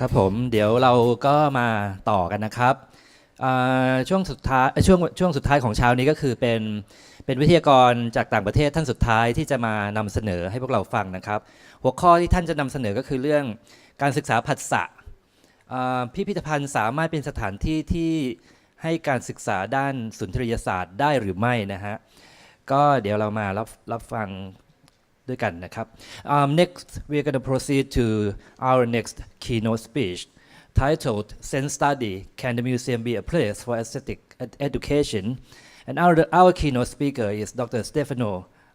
ครับผมเดี๋ยวเราก็มาต่อกันนะครับช่วงสุดท้ายช่วงสุดท้ายของเช้านี้ก็คือเป็นวิทยากรจากต่างประเทศท่านสุดท้ายที่จะมานำเสนอให้พวกเราฟังนะครับหัวข้อที่ท่านจะนำเสนอก็คือเรื่องการศึกษาผัสสะพิพิธภัณฑ์สามารถเป็นสถานที่ที่ให้การศึกษาด้านสุนทรียศาสตร์ได้หรือไม่นะฮะก็เดี๋ยวเรามารับฟังด้วยกันนะครับ Next we're going to proceed to our next keynote speech titled Sense Study Can the Museum be a place for aesthetic education and our keynote speaker is Dr.Stefano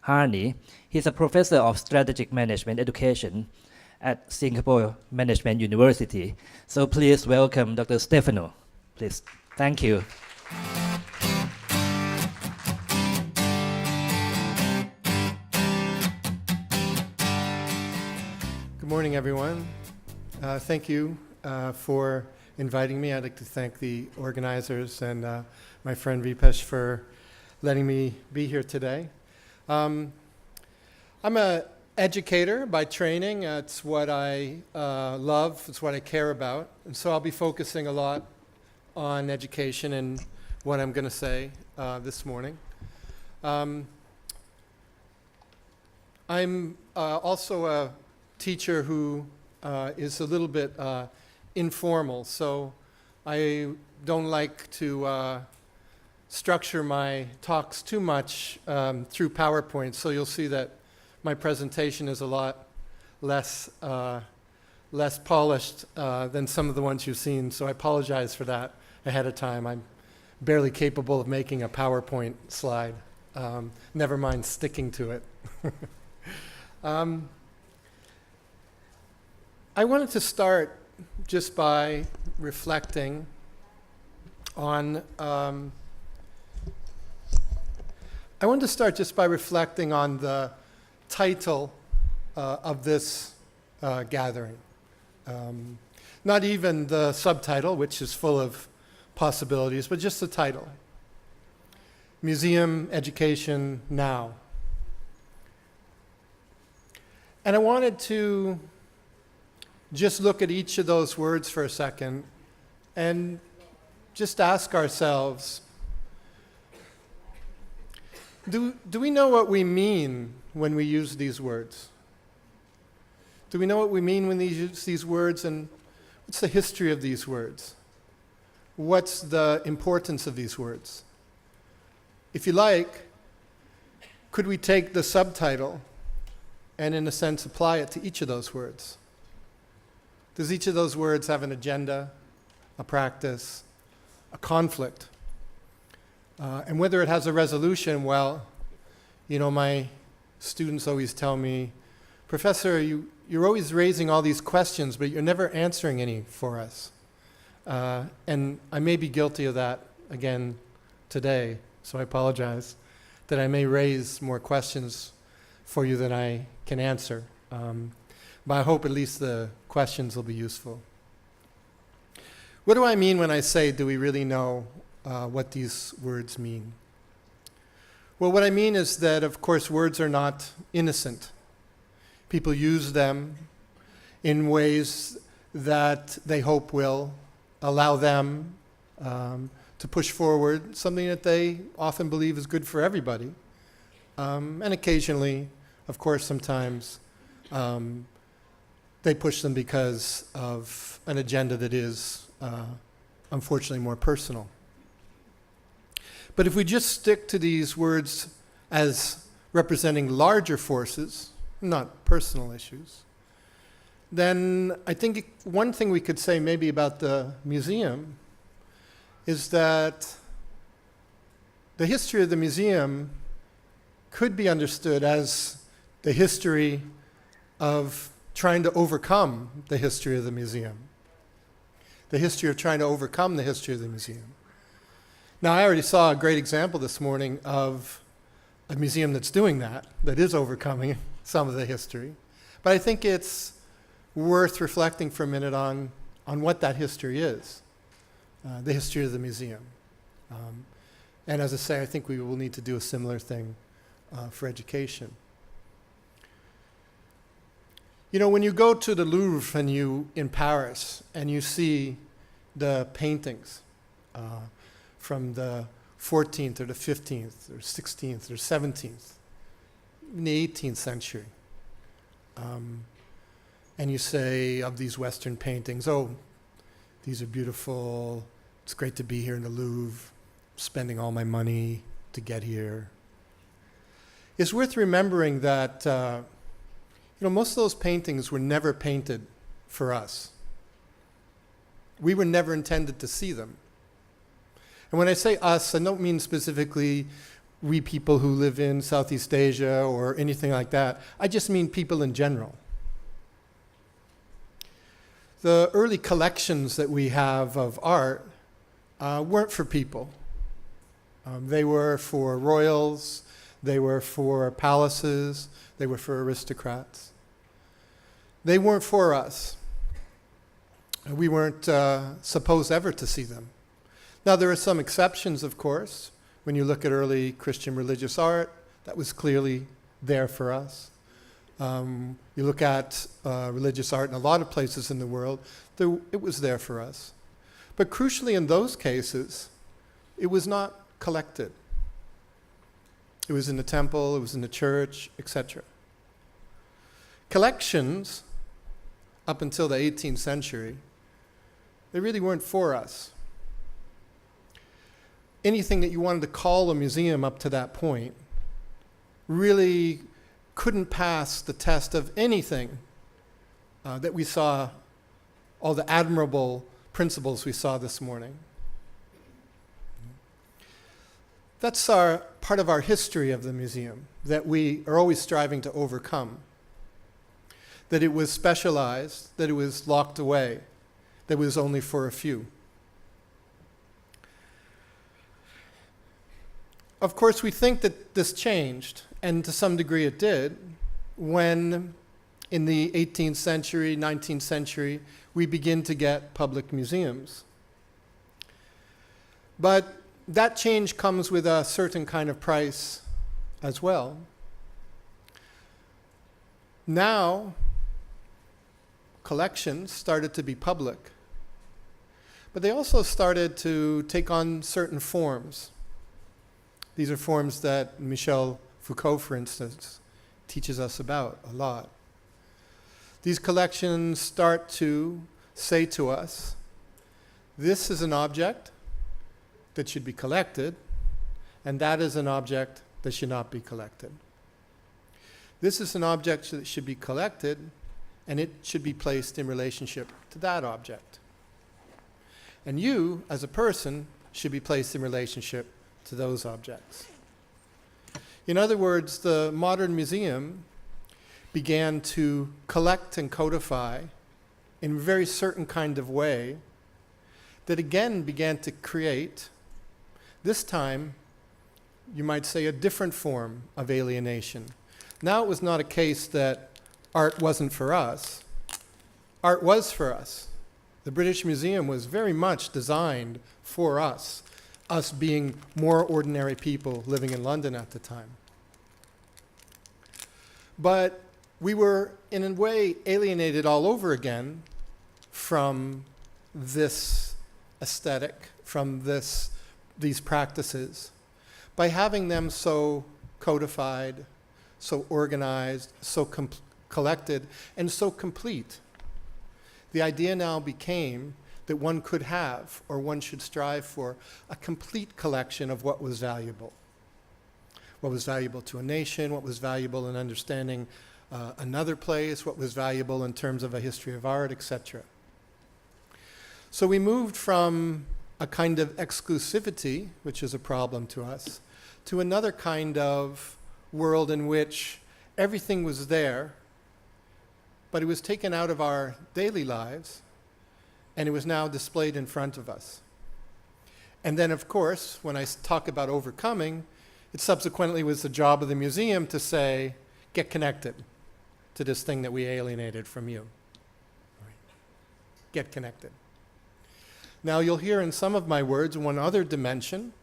Harney. He's a professor of strategic management education at Singapore Management University. So please welcome Dr. Stefano. Please. Thank you. Good morning, everyone. Thank you for inviting me. I'd like to thank the organizers and my friend Vipesh for letting me be here today. I'm an educator by training. It's what I love. It's what I care about. And so I'll be focusing a lot on education and what I'm going to say this morning. I'm also a teacher who is a little bit informal, so I don't like to structure my talks too much through PowerPoint, so you'll see that my presentation is a lot less polished than some of the ones you've seen, so I apologize for that ahead of time. I'm barely capable of making a PowerPoint slide, never mind sticking to it. I wanted to start just by reflecting on the title of this gathering. Not even the subtitle, which is full of possibilities, but just the title. Museum Education Now. And I wanted to just look at each of those words for a second and just ask ourselves, do we know what we mean when we use these words? Do we know what we mean when we use these words, and what's the history of these words? What's the importance of these words? If you like, could we take the subtitle and in a sense apply it to each of those words? Does each of those words have an agenda, a practice, a conflict? And whether it has a resolution, well, you know, my students always tell me, Professor, you're always raising all these questions, but you're never answering any for us. And I may be guilty of that again today, so I apologize that I may raise more questions for you than I can answer. But I hope at least the questions will be useful. What do I mean when I say, do we really know what these words mean? Well, what I mean is that, of course, words are not innocent. People use them in ways that they hope will allow them to push forward something that they often believe is good for everybody. And occasionally, of course, sometimes they push them because of an agenda that is, unfortunately, more personal. But if we just stick to these words as representing larger forces, not personal issues, then I think one thing we could say maybe about the museum is that the history of the museum could be understood as the history of trying to overcome the history of the museum. The history of trying to overcome the history of the museum. Now, I already saw a great example this morning of a museum that's doing that is overcoming some of the history. But I think it's worth reflecting for a minute on what that history is, the history of the museum. And as I say, I think we will need to do a similar thing for education. You know, when you go to the Louvre and in Paris and you see the paintings from the 14th or the 15th or 16th or 17th, in the 18th century, and you say of these Western paintings, oh, these are beautiful, it's great to be here in the Louvre, spending all my money to get here. It's worth remembering that most of those paintings were never painted for us. We were never intended to see them. And when I say us, I don't mean specifically we people who live in Southeast Asia or anything like that. I just mean people in general. The early collections that we have of art weren't for people. They were for royals, they were for palaces, they were for aristocrats. They weren't for us. We weren't supposed ever to see them. Now, there are some exceptions, of course. When you look at early Christian religious art, that was clearly there for us. You look at religious art in a lot of places in the world, it was there for us. But crucially, in those cases, it was not collected. It was in the temple, it was in the church, etc. Collections, up until the 18th century, they really weren't for us. Anything that you wanted to call a museum up to that point really couldn't pass the test of anything that we saw, all the admirable principles we saw this morning. That's part of our history of the museum, that we are always striving to overcome. That it was specialized, that it was locked away, that it was only for a few. Of course, we think that this changed, and to some degree it did, when in the 18th century, 19th century, we begin to get public museums. But that change comes with a certain kind of price as well. Now, collections started to be public, but they also started to take on certain forms. These are forms that Michel Foucault, for instance, teaches us about a lot. These collections start to say to us, this is an object that should be collected, and that is an object that should not be collected. This is an object that should be collected, and it should be placed in relationship to that object. And you, as a person, should be placed in relationship to those objects. In other words, the modern museum began to collect and codify in a very certain kind of way that again began to create, this time, you might say, a different form of alienation. Now it was not a case that art wasn't for us. Art was for us. The British Museum was very much designed for us being more ordinary people living in London at the time. But we were, in a way, alienated all over again from this aesthetic, from these practices, by having them so codified, so organized, so collected, and so complete. The idea now became that one could have, or one should strive for, a complete collection of what was valuable. What was valuable to a nation, what was valuable in understanding another place, what was valuable in terms of a history of art, etc. So we moved from a kind of exclusivity, which is a problem to us, to another kind of world in which everything was there, but it was taken out of our daily lives, and it was now displayed in front of us. And then, of course, when I talk about overcoming, it subsequently was the job of the museum to say, get connected to this thing that we alienated from you. Get connected. Now, you'll hear in some of my words one other dimension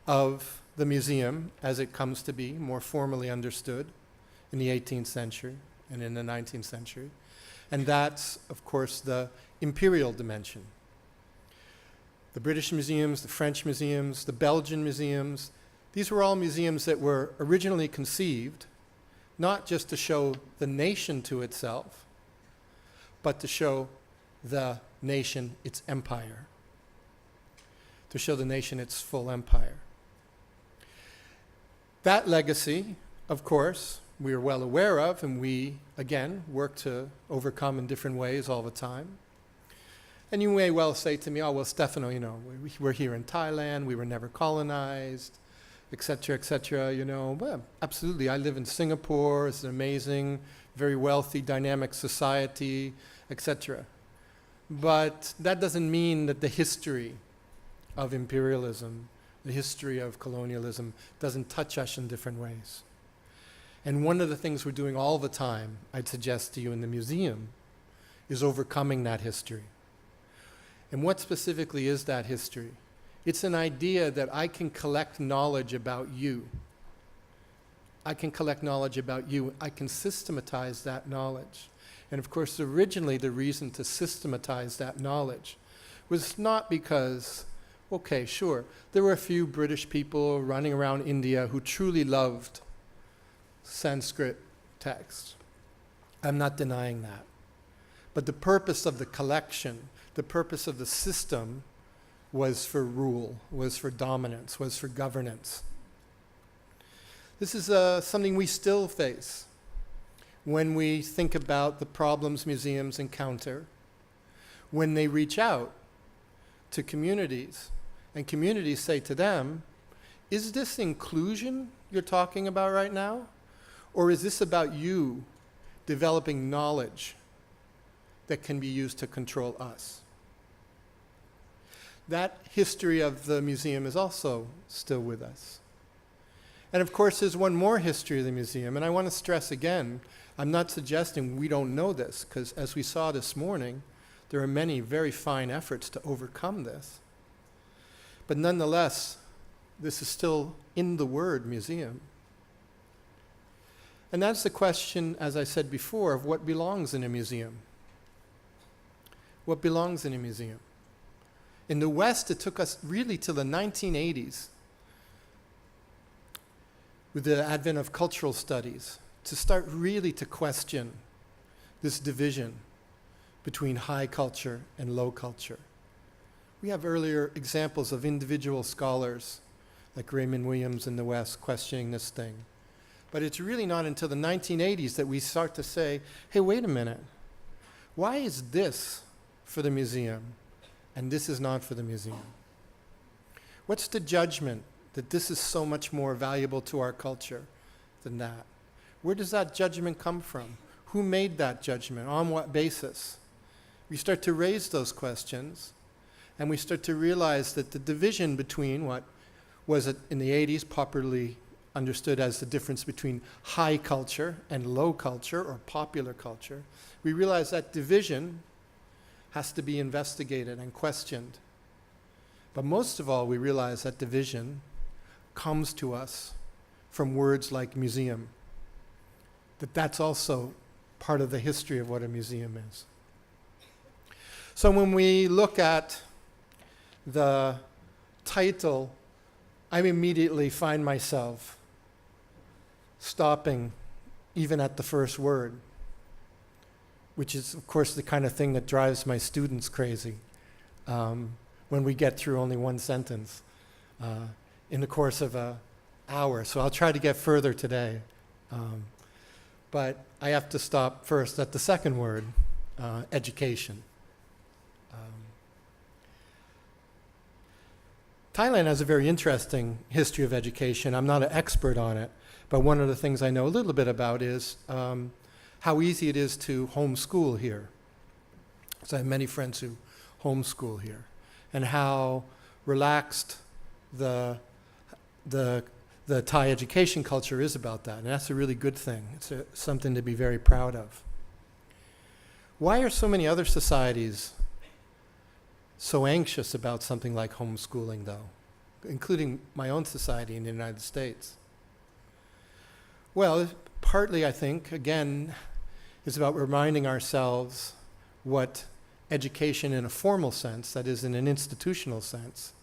of the museum as it comes to be more formally understood in the 18th century and in the 19th century. And that's, of course, the imperial dimension. The British museums, the French museums, the Belgian museums, these were all museums that were originally conceived not just to show the nation to itself, but to show the nation its empire, to show the nation its full empire. That legacy, of course, we are well aware of, and we, again, work to overcome in different ways all the time. And you may well say to me, oh, well, Stefano, you know, we're here in Thailand, we were never colonized, et cetera, you know. Well, absolutely, I live in Singapore, it's an amazing, very wealthy, dynamic society, etc. But that doesn't mean that the history of imperialism, the history of colonialism, doesn't touch us in different ways. And one of the things we're doing all the time, I'd suggest to you in the museum, is overcoming that history. And what specifically is that history? It's an idea that I can collect knowledge about you. I can collect knowledge about you. I can systematize that knowledge. And of course, originally the reason to systematize that knowledge was not because, okay, sure, there were a few British people running around India who truly loved Sanskrit texts. I'm not denying that. But the purpose of the collection, the purpose of the system was for rule, was for dominance, was for governance. This is something we still face when we think about the problems museums encounter, when they reach out to communities, and communities say to them, is this inclusion you're talking about right now? Or is this about you developing knowledge that can be used to control us? That history of the museum is also still with us. And of course, there's one more history of the museum, and I want to stress again, I'm not suggesting we don't know this, because as we saw this morning, there are many very fine efforts to overcome this. But nonetheless, this is still in the word museum. And that's the question, as I said before, of what belongs in a museum. What belongs in a museum? In the West, it took us really till the 1980s, with the advent of cultural studies, to start really to question this division between high culture and low culture. We have earlier examples of individual scholars, like Raymond Williams in the West, questioning this thing. But it's really not until the 1980s that we start to say, hey, wait a minute. Why is this for the museum and this is not for the museum? What's the judgment that this is so much more valuable to our culture than that? Where does that judgment come from? Who made that judgment? On what basis? We start to raise those questions, and we start to realize that the division between what was in the 80s popularly understood as the difference between high culture and low culture or popular culture, we realize that division has to be investigated and questioned. But most of all, we realize that division comes to us from words like museum, that's also part of the history of what a museum is. So when we look at the title, I immediately find myself stopping even at the first word, which is, of course, the kind of thing that drives my students crazy when we get through only one sentence in the course of an hour. So I'll try to get further today. But I have to stop first at the second word, education. Thailand has a very interesting history of education. I'm not an expert on it, but one of the things I know a little bit about is how easy it is to homeschool here. So I have many friends who homeschool here, and how relaxed the Thai education culture is about that, and that's a really good thing. It's something to be very proud of. Why are so many other societies so anxious about something like homeschooling, though, including my own society in the United States? Well, partly, I think, again, is about reminding ourselves what education in a formal sense, that is in an institutional sense,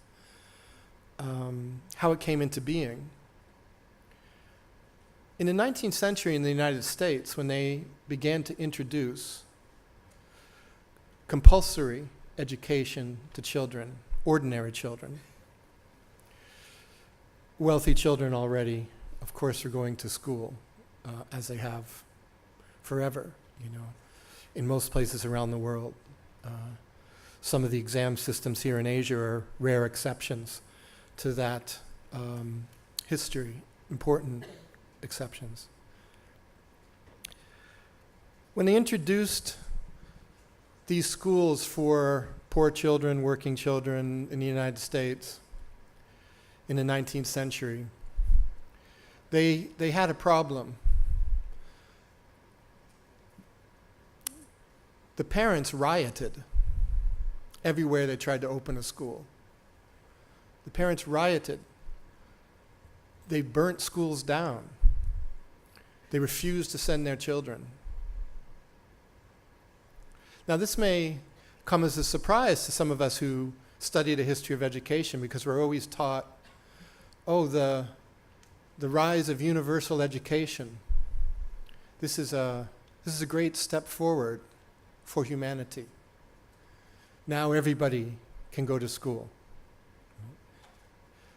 how it came into being. In the 19th century in the United States, when they began to introduce compulsory education to children, ordinary children, wealthy children already, of course, are going to school, as they have forever, in most places around the world. Some of the exam systems here in Asia are rare exceptions to that history, important exceptions. When they introduced these schools for poor children, working children in the United States in the 19th century, they had a problem. The parents rioted everywhere they tried to open a school. The parents rioted. They burnt schools down. They refused to send their children. Now, this may come as a surprise to some of us who study the history of education, because we're always taught, the rise of universal education. This is a great step forward for humanity. Now everybody can go to school.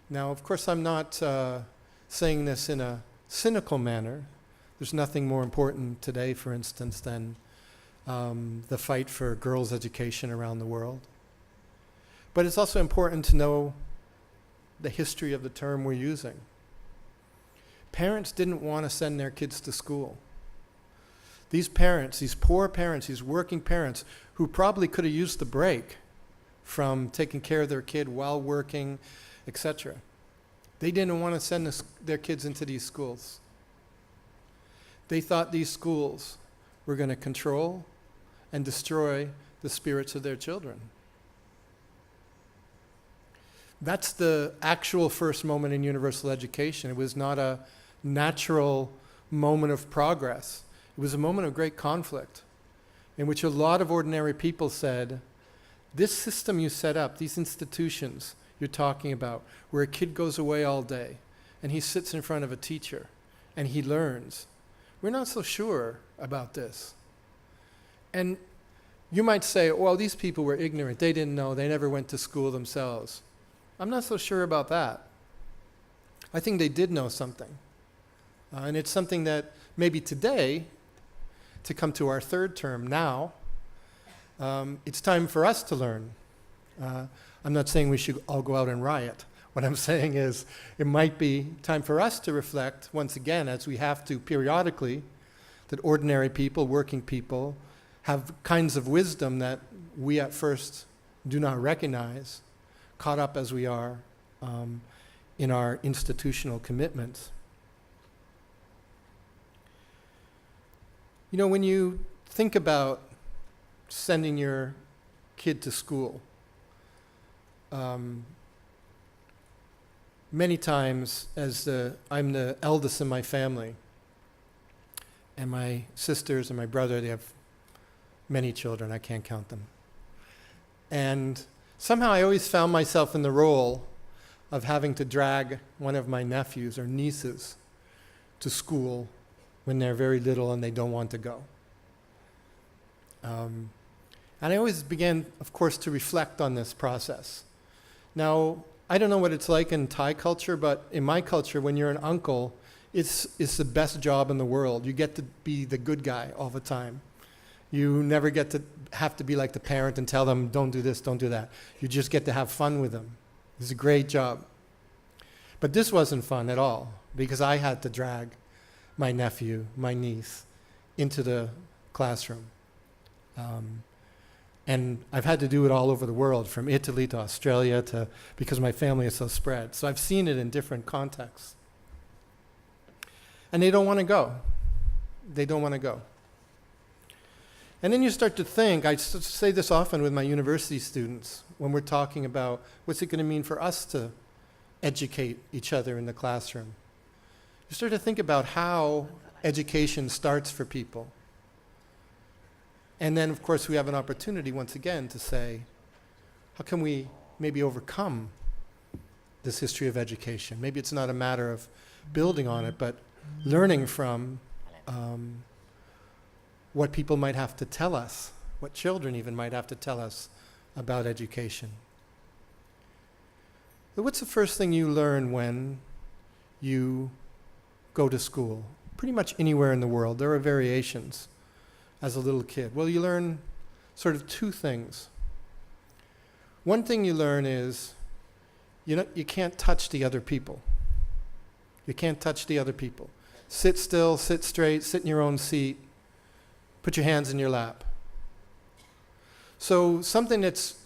Now, of course, I'm not saying this in a cynical manner. There's nothing more important today, for instance, than the fight for girls' education around the world. But it's also important to know the history of the term we're using. Parents didn't want to send their kids to school. These parents, these poor parents, these working parents, who probably could have used the break from taking care of their kid while working, etc., they didn't want to send their kids into these schools. They thought these schools were going to control and destroy the spirits of their children. That's the actual first moment in universal education. It was not a natural moment of progress. It was a moment of great conflict in which a lot of ordinary people said, this system you set up, these institutions you're talking about, where a kid goes away all day and he sits in front of a teacher and he learns, we're not so sure about this. And you might say, well, these people were ignorant. They didn't know. They never went to school themselves. I'm not so sure about that. I think they did know something. And it's something that maybe today, to come to our third term now, it's time for us to learn. I'm not saying we should all go out and riot. What I'm saying is it might be time for us to reflect once again, as we have to periodically, that ordinary people, working people, have kinds of wisdom that we at first do not recognize, caught up as we are in our institutional commitments. When you think about sending your kid to school, many times, I'm the eldest in my family, and my sisters and my brother, they have many children, I can't count them. And somehow I always found myself in the role of having to drag one of my nephews or nieces to school when they're very little and they don't want to go. And I always began, of course, to reflect on this process. Now, I don't know what it's like in Thai culture, but in my culture, when you're an uncle, it's the best job in the world. You get to be the good guy all the time. You never get to have to be like the parent and tell them, don't do this, don't do that. You just get to have fun with them. It's a great job. But this wasn't fun at all, because I had to drag my nephew, my niece, into the classroom. And I've had to do it all over the world, from Italy to Australia, because my family is so spread. So I've seen it in different contexts. And they don't want to go. They don't want to go. And then you start to think, I say this often with my university students, when we're talking about what's it going to mean for us to educate each other in the classroom. You start to think about how education starts for people. And then, of course, we have an opportunity once again to say, how can we maybe overcome this history of education? Maybe it's not a matter of building on it, but learning from what people might have to tell us, what children even might have to tell us about education. But what's the first thing you learn when you go to school? Pretty much anywhere in the world, there are variations as a little kid. Well, you learn sort of two things. One thing you learn is you can't touch the other people. You can't touch the other people. Sit still, sit straight, sit in your own seat, put your hands in your lap. So something that's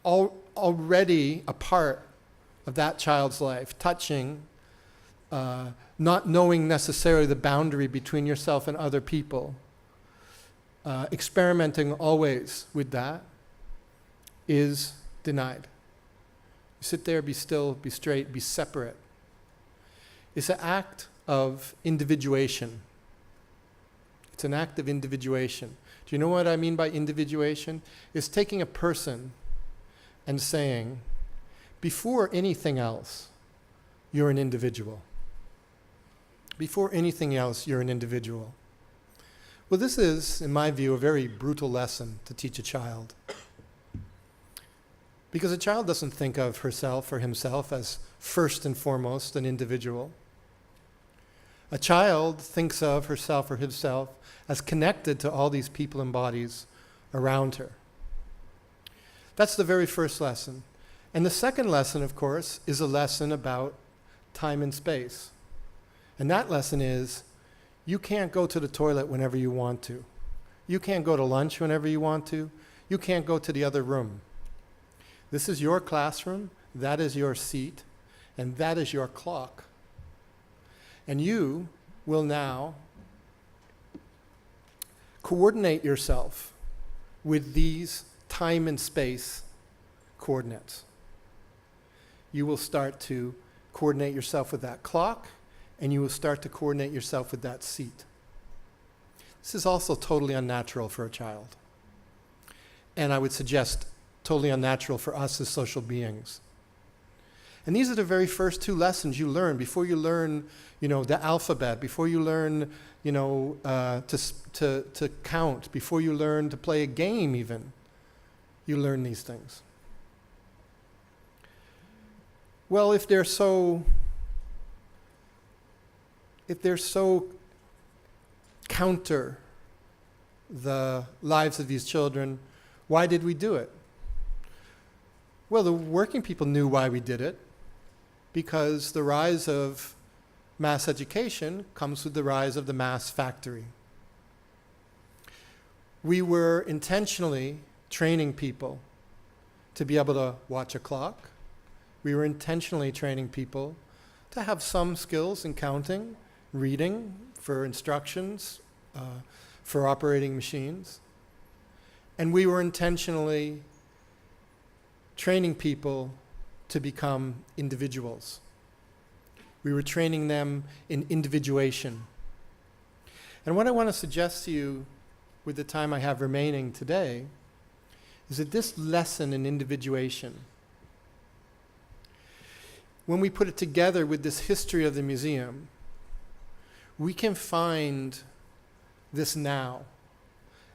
already a part of that child's life, touching, not knowing necessarily the boundary between yourself and other people, experimenting always with that, is denied. You sit there, be still, be straight, be separate. It's an act of individuation. It's an act of individuation. Do you know what I mean by individuation? It's taking a person and saying, before anything else, you're an individual. Before anything else, you're an individual. Well, this is, in my view, a very brutal lesson to teach a child. Because a child doesn't think of herself or himself as first and foremost an individual. A child thinks of herself or himself as connected to all these people and bodies around her. That's the very first lesson. And the second lesson, of course, is a lesson about time and space. And that lesson is, you can't go to the toilet whenever you want to. You can't go to lunch whenever you want to. You can't go to the other room. This is your classroom, that is your seat, and that is your clock. And you will now coordinate yourself with these time and space coordinates. You will start to coordinate yourself with that clock, and you will start to coordinate yourself with that seat. This is also totally unnatural for a child. And I would suggest totally unnatural for us as social beings. And these are the very first two lessons you learn before you learn, the alphabet, before you learn, to count, before you learn to play a game even. You learn these things. Well, if they're so counter the lives of these children, why did we do it? Well, the working people knew why we did it, because the rise of mass education comes with the rise of the mass factory. We were intentionally training people to be able to watch a clock. We were intentionally training people to have some skills in counting, reading, for instructions, for operating machines. And we were intentionally training people to become individuals. We were training them in individuation. And what I want to suggest to you with the time I have remaining today is that this lesson in individuation, when we put it together with this history of the museum, we can find this now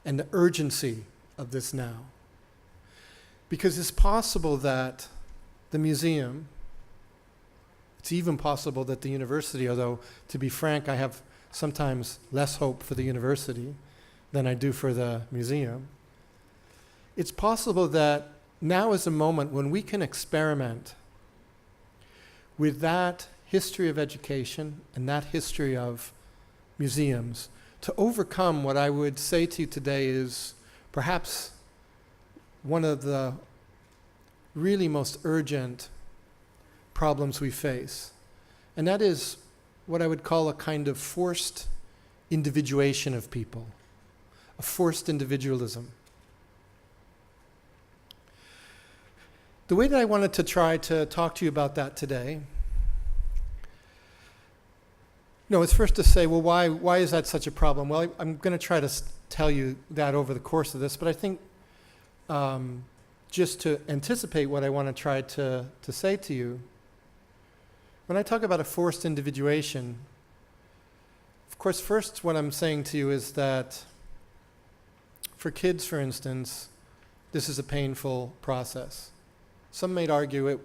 and the urgency of this now. Because it's possible that the museum, it's even possible that the university, although to be frank, I have sometimes less hope for the university than I do for the museum. It's possible that now is a moment when we can experiment with that history of education and that history of museums to overcome what I would say to you today is perhaps one of the really most urgent problems we face. And that is what I would call a kind of forced individuation of people, a forced individualism. The way that I wanted to try to talk to you about that today, it's first to say, well, why is that such a problem? Well, I'm going to try to tell you that over the course of this, but I think just to anticipate what I want to try to say to you, when I talk about a forced individuation, of course, first what I'm saying to you is that for kids, for instance, this is a painful process. Some might argue it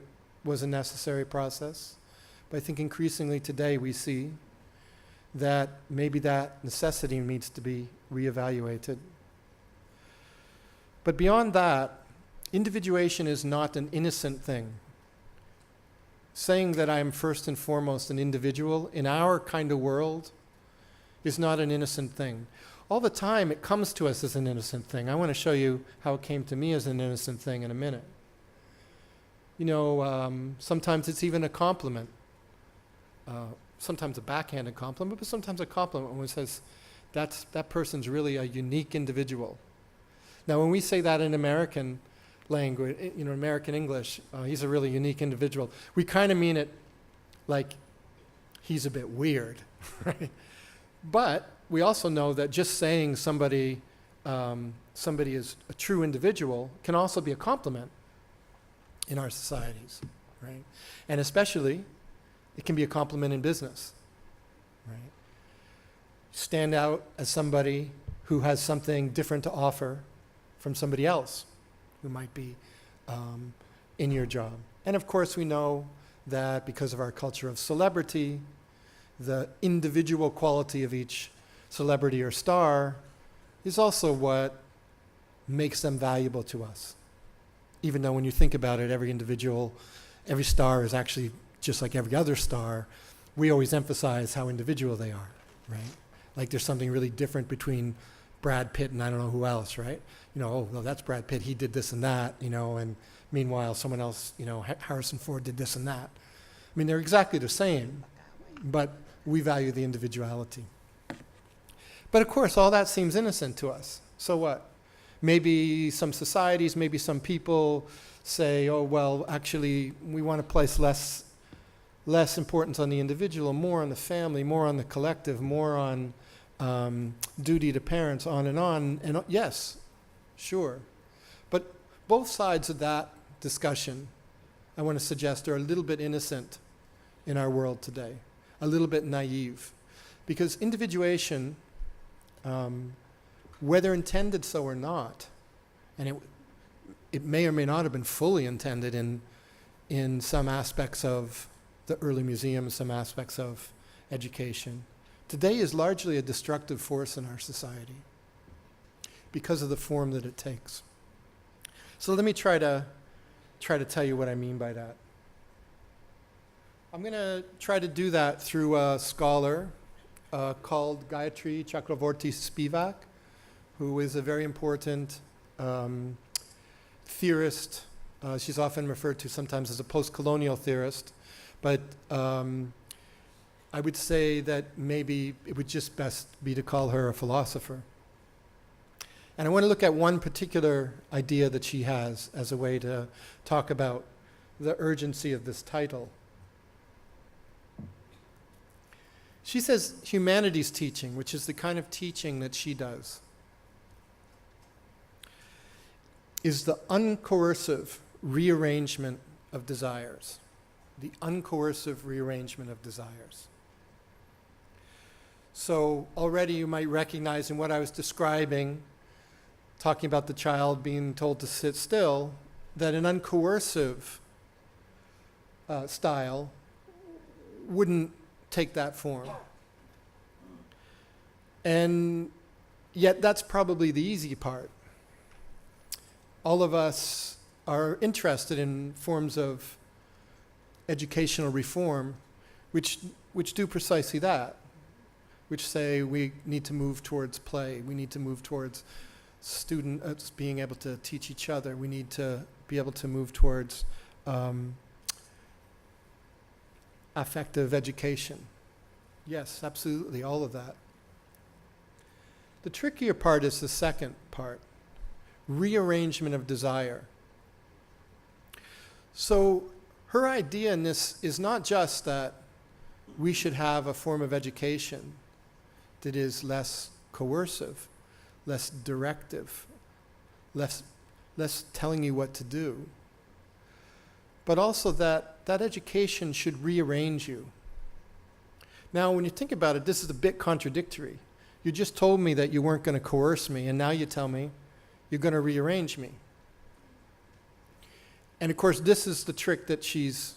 was a necessary process, but I think increasingly today we see that maybe that necessity needs to be reevaluated. But beyond that, individuation is not an innocent thing. Saying that I am first and foremost an individual in our kind of world is not an innocent thing. All the time it comes to us as an innocent thing. I want to show you how it came to me as an innocent thing in a minute. You know, sometimes it's even a compliment. Sometimes a backhanded compliment, but sometimes a compliment when it says, that person's really a unique individual. Now, when we say that in American language, you know, American English, he's a really unique individual, we kind of mean it like he's a bit weird, right? But we also know that just saying somebody is a true individual can also be a compliment in our societies, right? And especially, it can be a compliment in business, right? Stand out as somebody who has something different to offer from somebody else who might be in your job. And of course, we know that because of our culture of celebrity, the individual quality of each celebrity or star is also what makes them valuable to us. Even though when you think about it, every star is actually just like every other star, we always emphasize how individual they are, right? Like there's something really different between Brad Pitt and I don't know who else, right? You know, oh, no, that's Brad Pitt, he did this and that, you know, and meanwhile someone else, you know, Harrison Ford did this and that. I mean, they're exactly the same, but we value the individuality. But of course, all that seems innocent to us. So what? Maybe some societies, maybe some people say, oh, well, actually, we want to place less importance on the individual, more on the family, more on the collective, more on duty to parents, on. And yes, sure. But both sides of that discussion, I want to suggest, are a little bit innocent in our world today, a little bit naive. Because individuation, whether intended so or not, and it may or may not have been fully intended in some aspects of the early museums, some aspects of education, today is largely a destructive force in our society because of the form that it takes. So let me try to tell you what I mean by that. I'm going to try to do that through a scholar called Gayatri Chakravorty Spivak, who is a very important theorist. She's often referred to sometimes as a post-colonial theorist, but I would say that maybe it would just best be to call her a philosopher. And I want to look at one particular idea that she has as a way to talk about the urgency of this title. She says humanities teaching, which is the kind of teaching that she does, is the uncoercive rearrangement of desires. The uncoercive rearrangement of desires. So already you might recognize in what I was describing, talking about the child being told to sit still, that an uncoercive style wouldn't take that form. And yet that's probably the easy part. All of us are interested in forms of educational reform which do precisely that, which say we need to move towards play, we need to move towards students being able to teach each other, we need to be able to move towards affective education. Yes, absolutely, all of that. The trickier part is the second part, rearrangement of desire. So her idea in this is not just that we should have a form of education that is less coercive, less directive, less telling you what to do. But also that education should rearrange you. Now, when you think about it, this is a bit contradictory. You just told me that you weren't going to coerce me, and now you tell me you're going to rearrange me. And of course, this is the trick that she's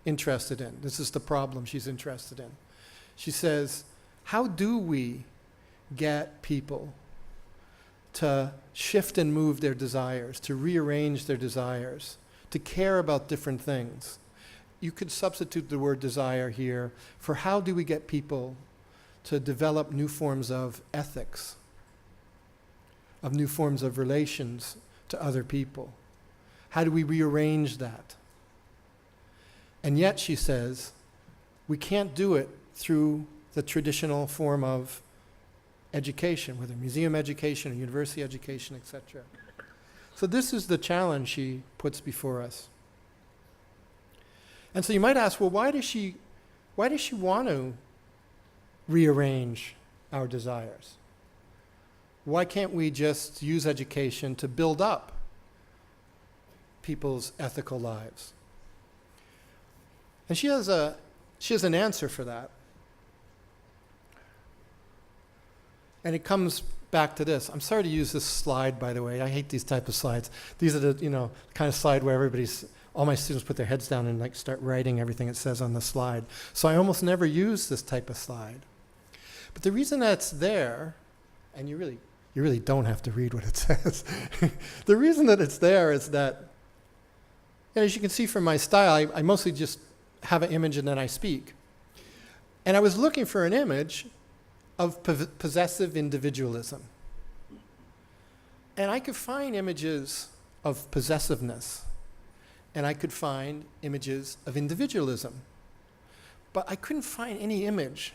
interested in. This is the problem she's interested in. She says, how do we get people to shift and move their desires, to rearrange their desires, to care about different things? You could substitute the word desire here for how do we get people to develop new forms of ethics, of new forms of relations to other people. How do we rearrange that? And yet, she says, we can't do it through the traditional form of education, whether museum education or university education, etc. So this is the challenge she puts before us. And so you might ask, well, why does she want to rearrange our desires? Why can't we just use education to build up people's ethical lives? And she has an answer for that. And it comes back to this. I'm sorry to use this slide, by the way. I hate these type of slides. These are the kind of slide where all my students put their heads down and like start writing everything it says on the slide. So I almost never use this type of slide. But the reason that's there, and you really don't have to read what it says. The reason that it's there is that, as you can see from my style, I mostly just have an image and then I speak. And I was looking for an image of possessive individualism. And I could find images of possessiveness, and I could find images of individualism. But I couldn't find any image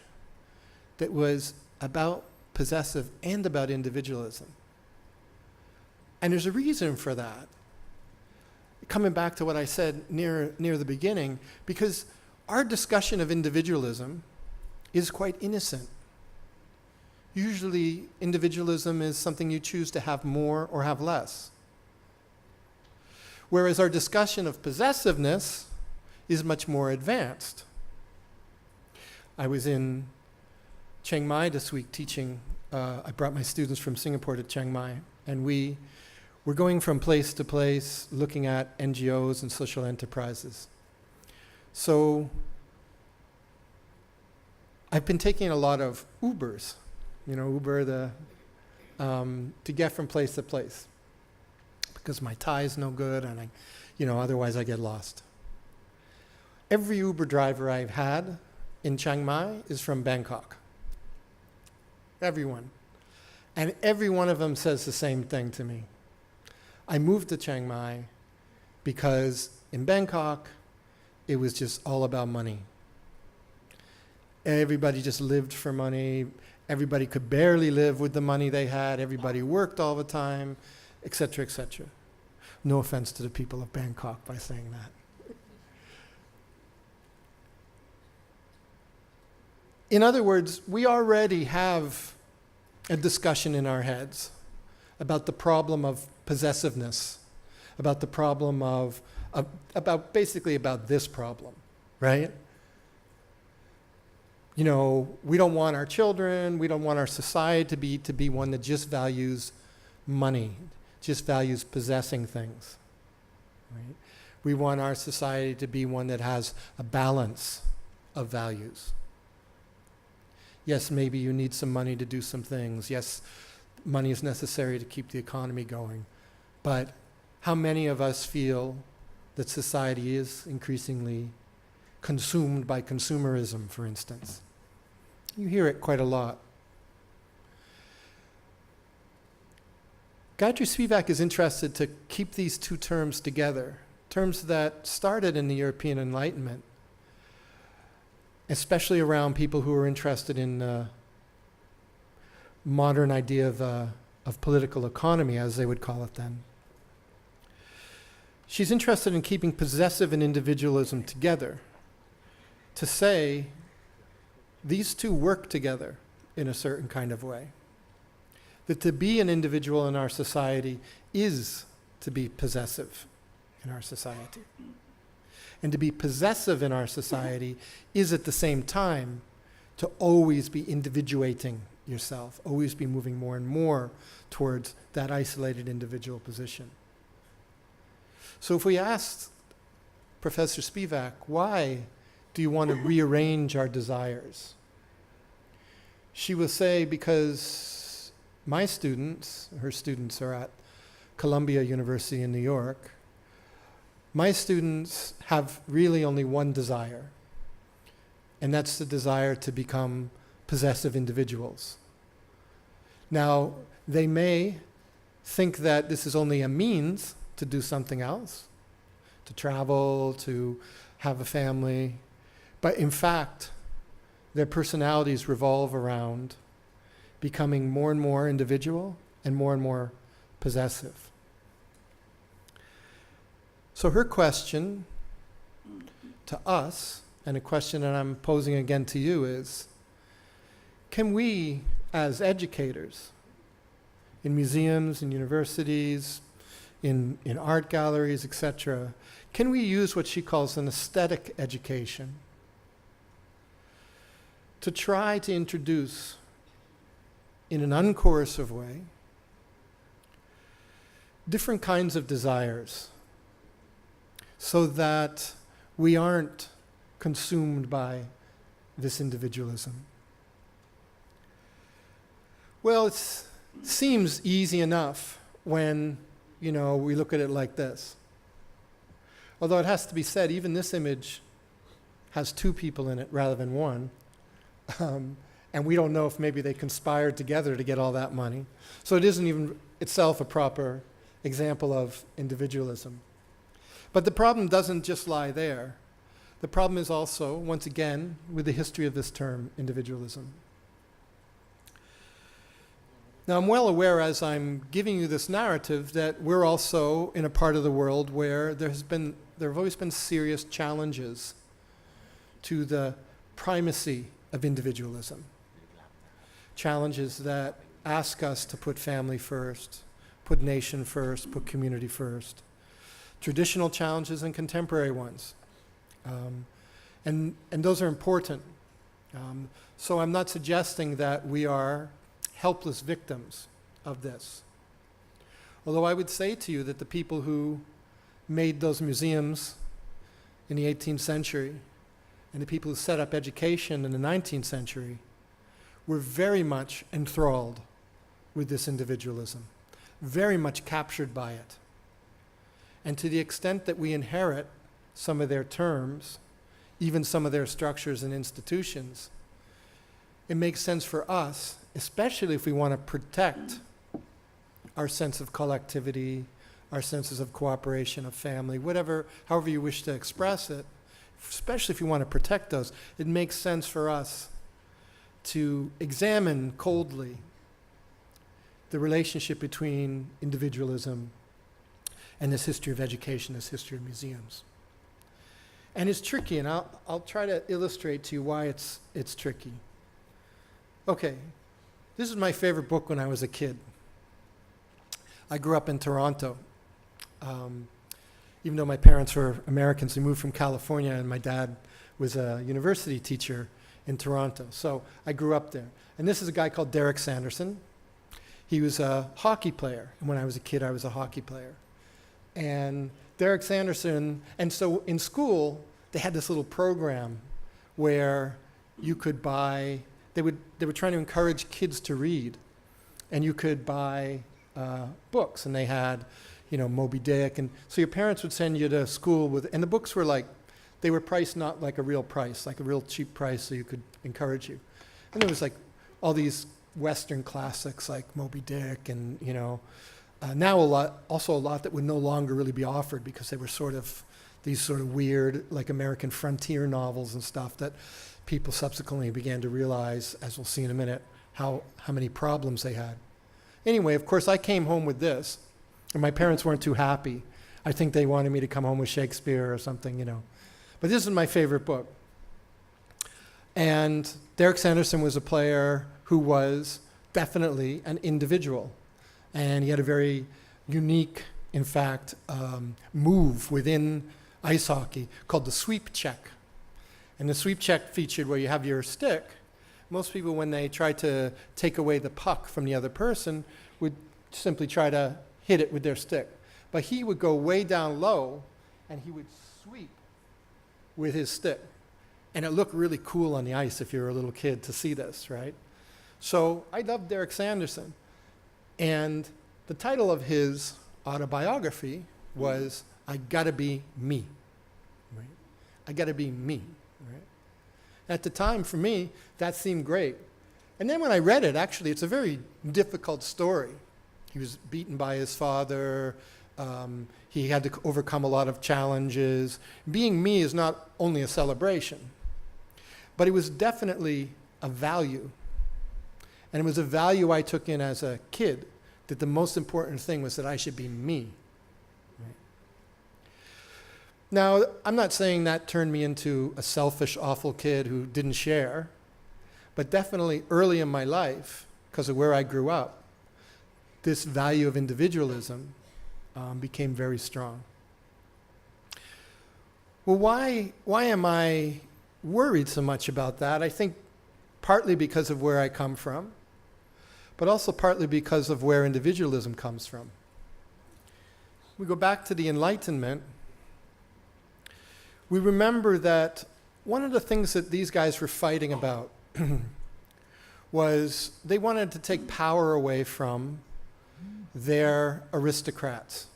that was about possessive and about individualism. And there's a reason for that. Coming back to what I said near the beginning, because our discussion of individualism is quite innocent. Usually, individualism is something you choose to have more or have less. Whereas our discussion of possessiveness is much more advanced. I was in Chiang Mai this week teaching. I brought my students from Singapore to Chiang Mai, and we were going from place to place looking at NGOs and social enterprises. So I've been taking a lot of Ubers. Uber to get from place to place, because my tie is no good, and otherwise I get lost. Every Uber driver I've had in Chiang Mai is from Bangkok. Everyone. And every one of them says the same thing to me. I moved to Chiang Mai because in Bangkok, it was just all about money. Everybody just lived for money. Everybody could barely live with the money they had. Everybody worked all the time, etc., etc. No offense to the people of Bangkok by saying that. In other words, we already have a discussion in our heads about the problem of possessiveness, about the problem about this problem, right? We don't want our children, we don't want our society to be one that just values money, just values possessing things, right? We want our society to be one that has a balance of values. Yes, maybe you need some money to do some things. Yes, money is necessary to keep the economy going. But how many of us feel that society is increasingly consumed by consumerism, for instance? You hear it quite a lot. Gayatri Spivak is interested to keep these two terms together, terms that started in the European Enlightenment, especially around people who are interested in the modern idea of political economy, as they would call it then. She's interested in keeping possessive and individualism together, to say these two work together in a certain kind of way. that to be an individual in our society is to be possessive in our society. And to be possessive in our society is at the same time to always be individuating yourself, always be moving more and more towards that isolated individual position. So if we asked Professor Spivak, why do you want to rearrange our desires? She will say, because my students, her students are at Columbia University in New York, my students have really only one desire, and that's the desire to become possessive individuals. Now, they may think that this is only a means to do something else, to travel, to have a family, but in fact, their personalities revolve around becoming more and more individual and more possessive. So her question to us, and a question that I'm posing again to you, is, can we, as educators, in museums, in universities, in art galleries, etc., can we use what she calls an aesthetic education to try to introduce, in an uncoercive way, different kinds of desires so that we aren't consumed by this individualism? Well, it seems easy enough when, we look at it like this. Although it has to be said, even this image has two people in it rather than one. And we don't know if maybe they conspired together to get all that money. So it isn't even itself a proper example of individualism. But the problem doesn't just lie there. The problem is also, once again, with the history of this term, individualism. Now, I'm well aware, as I'm giving you this narrative, that we're also in a part of the world where there have always been serious challenges to the primacy of individualism. Challenges that ask us to put family first, put nation first, put community first. Traditional challenges and contemporary ones. And those are important. So I'm not suggesting that we are helpless victims of this. Although I would say to you that the people who made those museums in the 18th century and the people who set up education in the 19th century were very much enthralled with this individualism, very much captured by it. And to the extent that we inherit some of their terms, even some of their structures and institutions, it makes sense for us, especially if we want to protect our sense of collectivity, our senses of cooperation, of family, however you wish to express it, especially if you want to protect those, it makes sense for us to examine coldly the relationship between individualism and this history of education, this history of museums. And it's tricky, and I'll try to illustrate to you why it's tricky. Okay, this is my favorite book when I was a kid. I grew up in Toronto. Even though my parents were Americans, we moved from California, and my dad was a university teacher in Toronto. So I grew up there. And this is a guy called Derek Sanderson. He was a hockey player. And when I was a kid, I was a hockey player. And Derek Sanderson, and so in school, they had this little program where you could buy, they were trying to encourage kids to read. And you could buy books, and they had, Moby Dick. And so your parents would send you to school with, and the books were they were priced not like a real price, like a real cheap price, so you could encourage you. And there was all these Western classics like Moby Dick, and now a lot that would no longer really be offered because they were these sort of weird, like American frontier novels and stuff that people subsequently began to realize, as we'll see in a minute, how many problems they had. Anyway, of course, I came home with this, and my parents weren't too happy. I think they wanted me to come home with Shakespeare or something, But this is my favorite book. And Derek Sanderson was a player who was definitely an individual. And he had a very unique, in fact, move within ice hockey called the sweep check. And the sweep check featured where you have your stick. Most people, when they try to take away the puck from the other person, would simply try to hit it with their stick. But he would go way down low, and he would sweep with his stick. And it looked really cool on the ice if you're a little kid to see this, right? So I loved Derek Sanderson. And the title of his autobiography was, I Gotta Be Me. Right? I Gotta Be Me. Right? At the time, for me, that seemed great. And then when I read it, actually, it's a very difficult story. He was beaten by his father. He had to overcome a lot of challenges. Being me is not only a celebration, but it was definitely a value. And it was a value I took in as a kid, that the most important thing was that I should be me. Right? Now, I'm not saying that turned me into a selfish, awful kid who didn't share, but definitely early in my life, because of where I grew up, this value of individualism became very strong. Well, why am I worried so much about that? I think partly because of where I come from, but also partly because of where individualism comes from. We go back to the Enlightenment. We remember that one of the things that these guys were fighting about was they wanted to take power away from their aristocrats.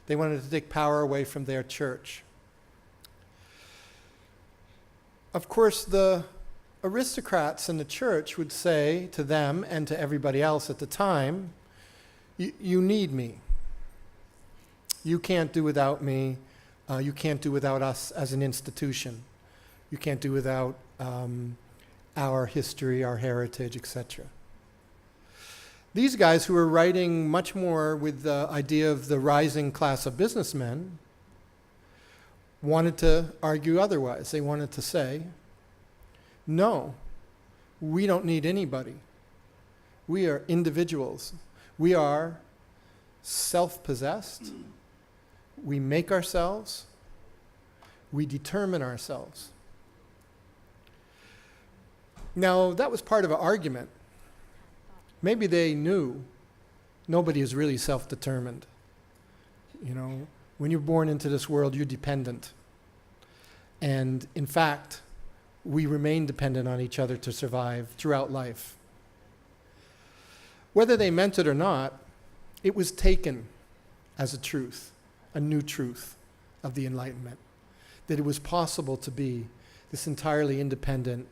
They wanted to take power away from their church. Of course, the aristocrats in the church would say to them and to everybody else at the time, you need me. You can't do without me. You can't do without us as an institution. You can't do without our history, our heritage, etc. These guys who were writing much more with the idea of the rising class of businessmen wanted to argue otherwise. They wanted to say, no, we don't need anybody. We are individuals. We are self-possessed. We make ourselves. We determine ourselves. Now, that was part of an argument. Maybe they knew nobody is really self-determined. You know, when you're born into this world, you're dependent. And in fact, we remain dependent on each other to survive throughout life. Whether they meant it or not, it was taken as a truth, a new truth of the Enlightenment, that it was possible to be this entirely independent,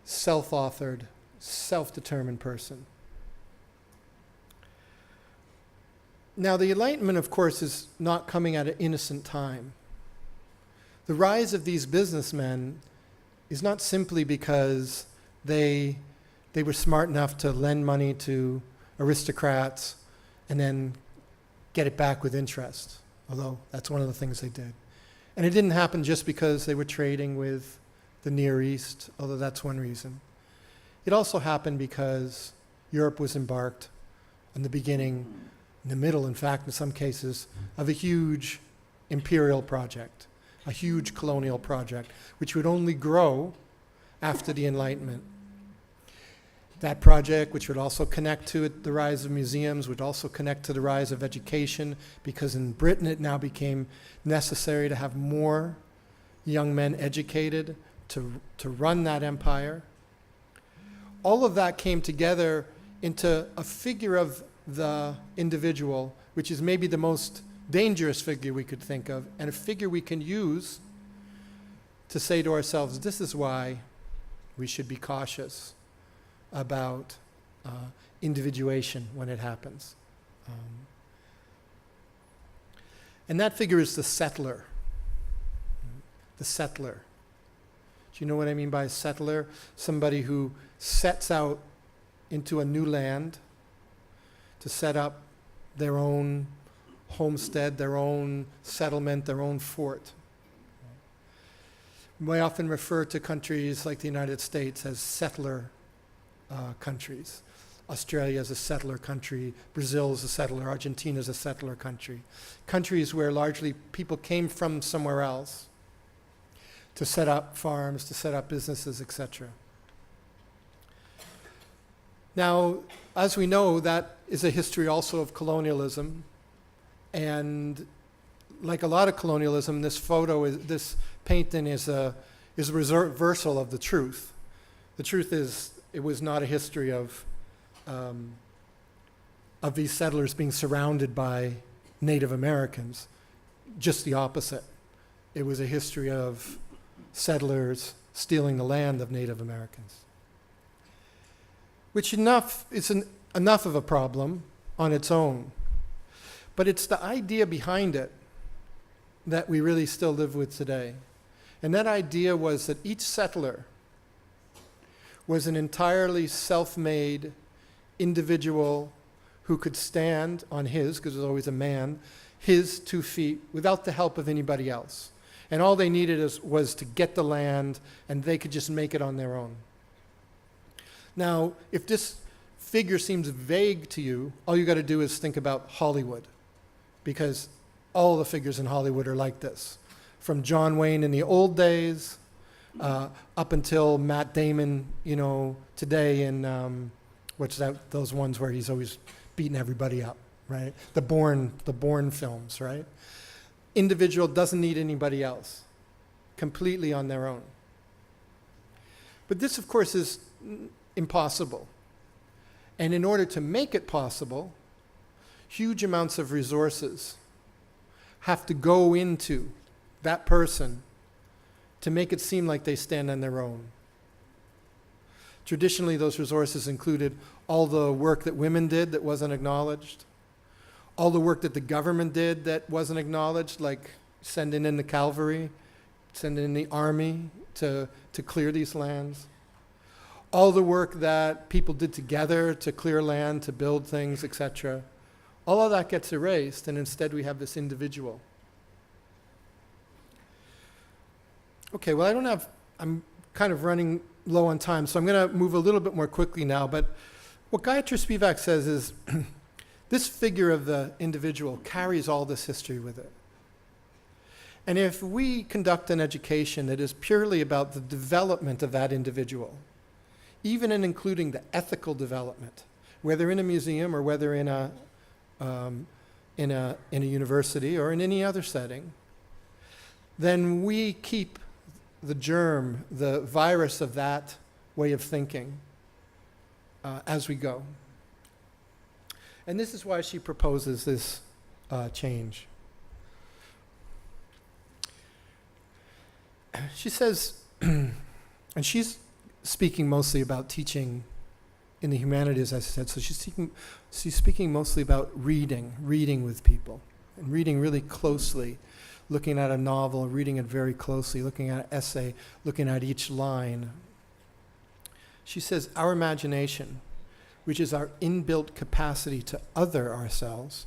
self-authored, self-determined person. Now, the Enlightenment, of course, is not coming at an innocent time. The rise of these businessmen is not simply because they were smart enough to lend money to aristocrats and then get it back with interest, although that's one of the things they did. And it didn't happen just because they were trading with the Near East, although that's one reason. It also happened because Europe was embarked in the beginning, in the middle, in fact, in some cases, of a huge imperial project, a huge colonial project, which would only grow after the Enlightenment. That project, which would also connect to it, the rise of museums, would also connect to the rise of education, because in Britain it now became necessary to have more young men educated to run that empire. All of that came together into a figure of the individual, which is maybe the most dangerous figure we could think of, and a figure we can use to say to ourselves, this is why we should be cautious about individuation when it happens. And that figure is the settler. The settler. Do you know what I mean by a settler? Somebody who sets out into a new land to set up their own homestead, their own settlement, their own fort. We often refer to countries like the United States as settler countries. Australia is a settler country, Brazil is a settler, Argentina is a settler country. Countries where largely people came from somewhere else to set up farms, to set up businesses, etc. Now, as we know, that is a history also of colonialism, and like a lot of colonialism, this painting is a reversal of the truth. The truth is, it was not a history of these settlers being surrounded by Native Americans. Just the opposite. It was a history of settlers stealing the land of Native Americans. Which is enough of a problem on its own. But it's the idea behind it that we really still live with today. And that idea was that each settler was an entirely self-made individual who could stand on his, because there's always a man, his 2 feet without the help of anybody else. And all they needed was to get the land, and they could just make it on their own. Now, if this figure seems vague to you, all you got to do is think about Hollywood, because all the figures in Hollywood are like this. From John Wayne in the old days, up until Matt Damon, today in, what's that, those ones where he's always beating everybody up, right? The Bourne films, right? Individual doesn't need anybody else, completely on their own. But this, of course, is impossible. And in order to make it possible, huge amounts of resources have to go into that person to make it seem like they stand on their own. Traditionally, those resources included all the work that women did that wasn't acknowledged, all the work that the government did that wasn't acknowledged, like sending in the cavalry, sending in the army to clear these lands, all the work that people did together to clear land, to build things, etc. All of that gets erased, and instead we have this individual. Okay, well, I'm kind of running low on time, so I'm going to move a little bit more quickly now, but what Gayatri Spivak says is this figure of the individual carries all this history with it. And if we conduct an education that is purely about the development of that individual, even in including the ethical development, whether in a museum or whether in a university or in any other setting, then we keep the germ, the virus of that way of thinking as we go. And this is why she proposes this change. She says, and she's speaking mostly about teaching in the humanities, as I said, so she's speaking mostly about reading with people, and reading really closely, looking at a novel, reading it very closely, looking at an essay, looking at each line. She says, our imagination, which is our inbuilt capacity to other ourselves,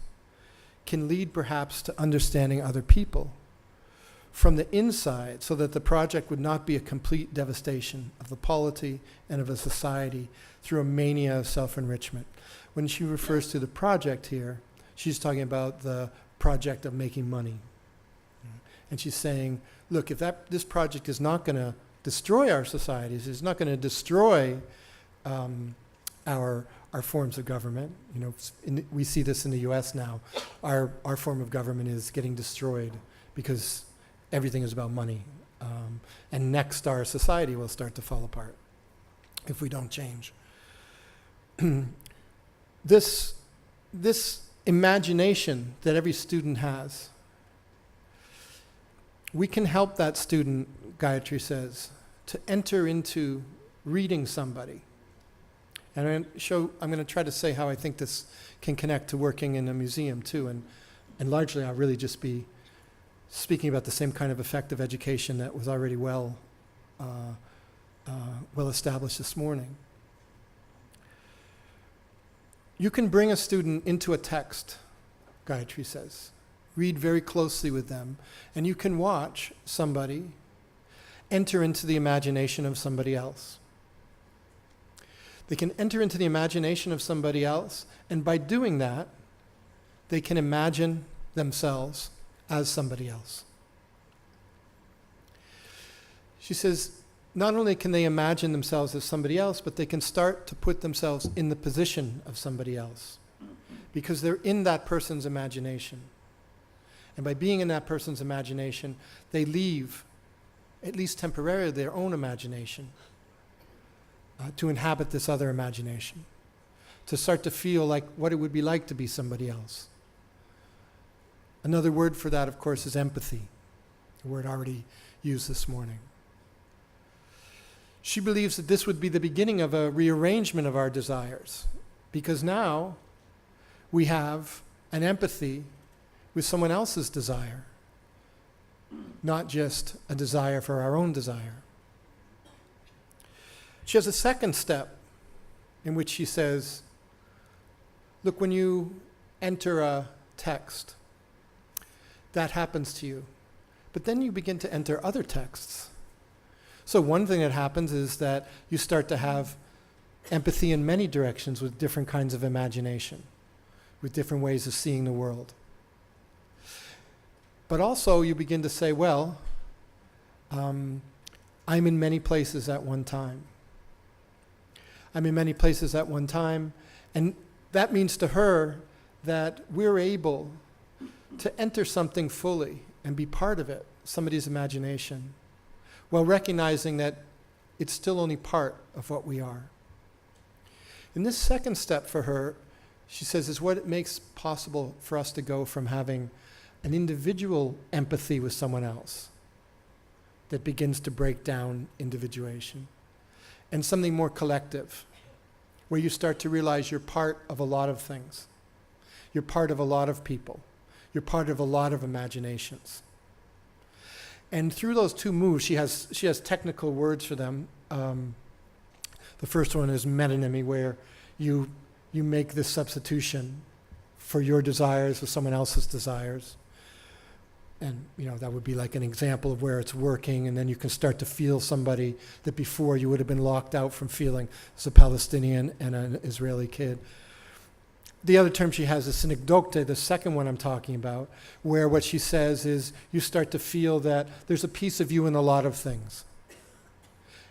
can lead perhaps to understanding other people from the inside, so that the project would not be a complete devastation of the polity and of a society through a mania of self-enrichment. When she refers to the project here, she's talking about the project of making money. And she's saying, look, if this project is not going to destroy our societies, it's not going to destroy our forms of government. We see this in the U.S. now. Our form of government is getting destroyed because everything is about money. And next, our society will start to fall apart if we don't change. This imagination that every student has, we can help that student, Gayatri says, to enter into reading somebody. And I'm going to try to say how I think this can connect to working in a museum too. And largely I'll really just be speaking about the same kind of effective education that was already well established this morning. You can bring a student into a text, Gayatri says. Read very closely with them, and you can watch somebody enter into the imagination of somebody else. They can enter into the imagination of somebody else, and by doing that, they can imagine themselves as somebody else. She says, not only can they imagine themselves as somebody else, but they can start to put themselves in the position of somebody else, because they're in that person's imagination. And by being in that person's imagination, they leave, at least temporarily, their own imagination to inhabit this other imagination, to start to feel like what it would be like to be somebody else. Another word for that, of course, is empathy, a word already used this morning. She believes that this would be the beginning of a rearrangement of our desires, because now we have an empathy with someone else's desire, not just a desire for our own desire. She has a second step in which she says, look, when you enter a text, that happens to you. But then you begin to enter other texts. So one thing that happens is that you start to have empathy in many directions with different kinds of imagination, with different ways of seeing the world. But also you begin to say, well, I'm in many places at one time. I'm in many places at one time, and that means to her that we're able to enter something fully and be part of it, somebody's imagination, while recognizing that it's still only part of what we are. And this second step for her, she says, is what it makes possible for us to go from having an individual empathy with someone else that begins to break down individuation, and something more collective, where you start to realize you're part of a lot of things. You're part of a lot of people. You're part of a lot of imaginations. And through those two moves, she has technical words for them. The first one is metonymy, where you make this substitution for your desires with someone else's desires. And that would be like an example of where it's working, and then you can start to feel somebody that before you would have been locked out from feeling, as a Palestinian and an Israeli kid. The other term she has is synecdoche, the second one I'm talking about, where what she says is you start to feel that there's a piece of you in a lot of things.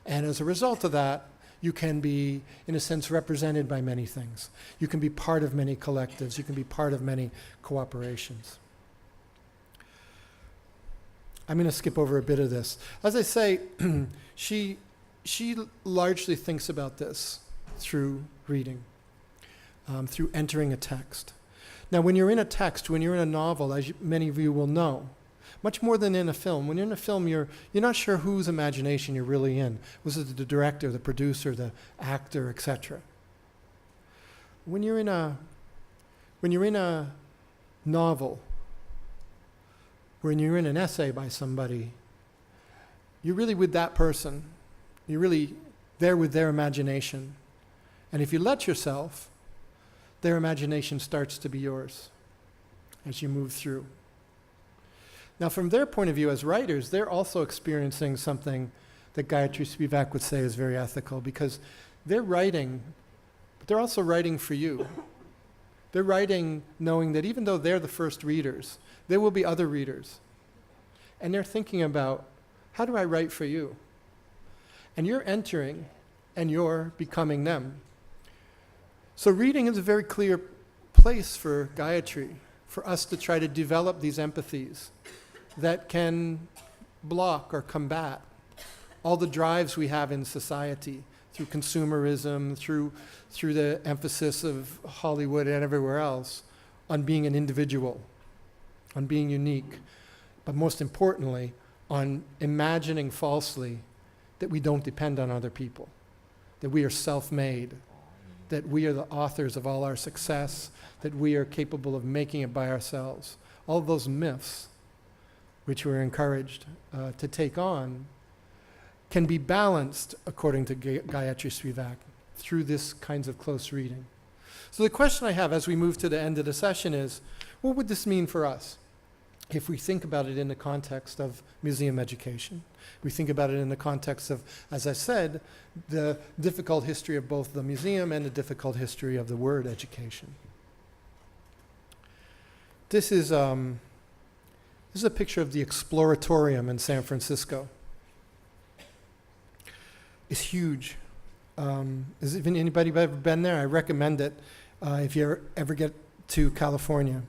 And as a result of that, you can be, in a sense, represented by many things. You can be part of many collectives. You can be part of many cooperations. I'm going to skip over a bit of this. As I say, she largely thinks about this through reading, through entering a text. Now, when you're in a text, when you're in a novel, as many of you will know, much more than in a film, when you're in a film, you're not sure whose imagination you're really in. Was it the director, the producer, the actor, etc.? When you're in a novel, when you're in an essay by somebody, you're really with that person. You're really there with their imagination. And if you let yourself, their imagination starts to be yours as you move through. Now, from their point of view as writers, they're also experiencing something that Gayatri Spivak would say is very ethical, because they're writing, but they're also writing for you. They're writing knowing that even though they're the first readers, there will be other readers. And they're thinking about, how do I write for you? And you're entering, and you're becoming them. So reading is a very clear place for Gayatri, for us to try to develop these empathies that can block or combat all the drives we have in society through consumerism, through the emphasis of Hollywood and everywhere else on being an individual, on being unique, but most importantly, on imagining falsely that we don't depend on other people, that we are self-made, that we are the authors of all our success, that we are capable of making it by ourselves. All of those myths, which we're encouraged to take on, can be balanced, according to Gayatri Spivak, through this kinds of close reading. So the question I have as we move to the end of the session is, what would this mean for us? if we think about it in the context of museum education. We think about it in the context of, as I said, the difficult history of both the museum and the difficult history of the word education. This is a picture of the Exploratorium in San Francisco. It's huge. Has even anybody ever been there? I recommend it if you ever get to California.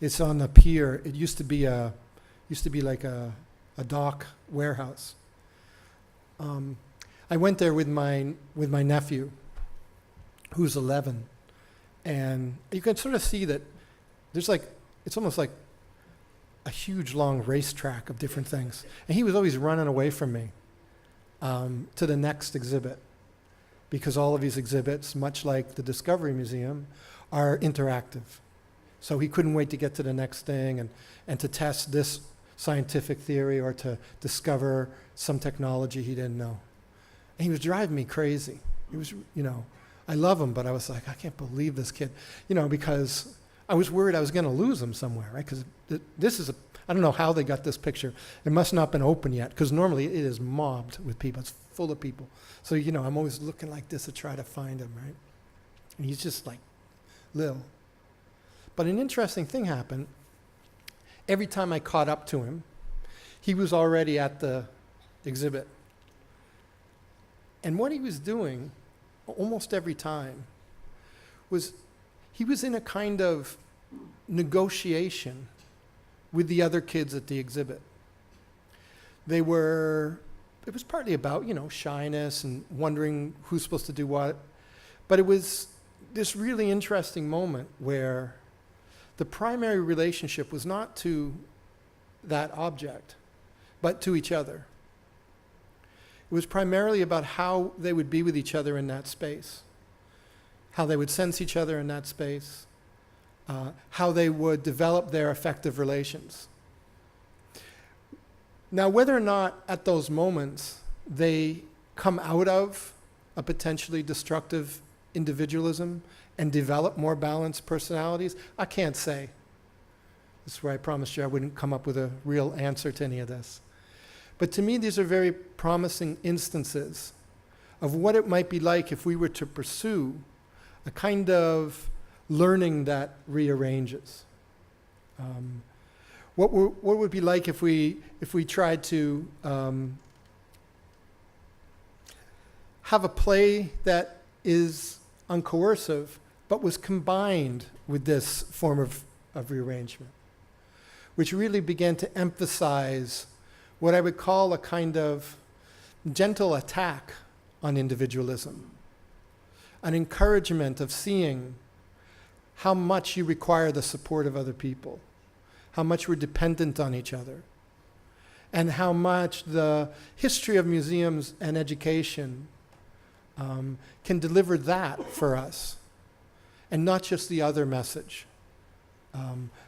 It's on the pier. It used to be like a dock warehouse. I went there with my nephew, who's 11, and you can sort of see that there's it's almost like a huge long racetrack of different things. And he was always running away from me to the next exhibit, because all of these exhibits, much like the Discovery Museum, are interactive. So he couldn't wait to get to the next thing and to test this scientific theory or to discover some technology he didn't know. And he was driving me crazy. He was, I love him, but I was like, I can't believe this kid, because I was worried I was going to lose him somewhere, right? Because this is I don't know how they got this picture. It must not have been open yet, because normally it is mobbed with people. It's full of people. So, I'm always looking like this to try to find him, right? And he's just like little. But an interesting thing happened. Every time I caught up to him, he was already at the exhibit. And what he was doing almost every time was he was in a kind of negotiation with the other kids at the exhibit. It was partly about, shyness and wondering who's supposed to do what. But it was this really interesting moment where the primary relationship was not to that object, but to each other. It was primarily about how they would be with each other in that space, how they would sense each other in that space, how they would develop their affective relations. Now, whether or not at those moments they come out of a potentially destructive individualism and develop more balanced personalities, I can't say. This is where I promised you I wouldn't come up with a real answer to any of this. But to me, these are very promising instances of what it might be like if we were to pursue a kind of learning that rearranges. What would it be like if we tried to have a play that is uncoercive, but was combined with this form of rearrangement, which really began to emphasize what I would call a kind of gentle attack on individualism, an encouragement of seeing how much you require the support of other people, how much we're dependent on each other, and how much the history of museums and education can deliver that for us, and not just the other message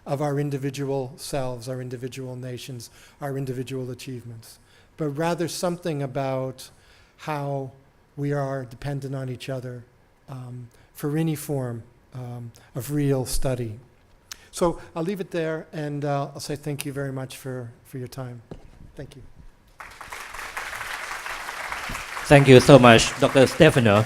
of our individual selves, our individual nations, our individual achievements, but rather something about how we are dependent on each other for any form of real study. So I'll leave it there, and I'll say thank you very much for your time. Thank you. Thank you so much, Dr. Stefano.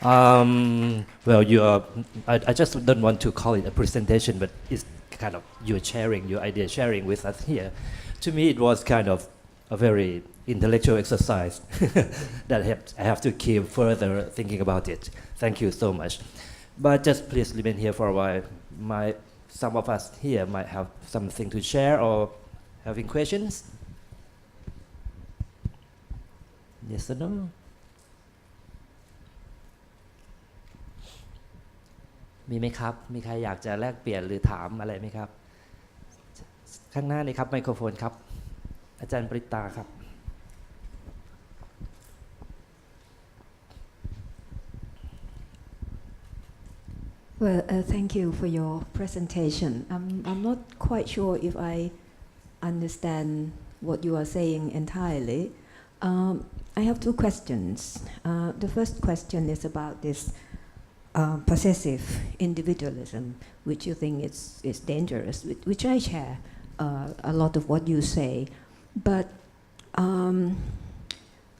Well, I just don't want to call it a presentation, but it's kind of your idea sharing with us here. To me, it was kind of a very intellectual exercise that I have to keep further thinking about it. Thank you so much. But just please remain here for a while. Some of us here might have something to share or having questions. Yes or no? มีไหมครับ มีใครอยากจะแลกเปลี่ยนหรือถามอะไรไหมครับ ข้างหน้านี่ครับไมโครโฟนครับ อาจารย์ปริตาครับ Well, thank you for your presentation. I'm not quite sure if I understand what you are saying entirely. I have two questions. The first question is about this possessive individualism, which you think is dangerous, which I share. a lot of what you say. But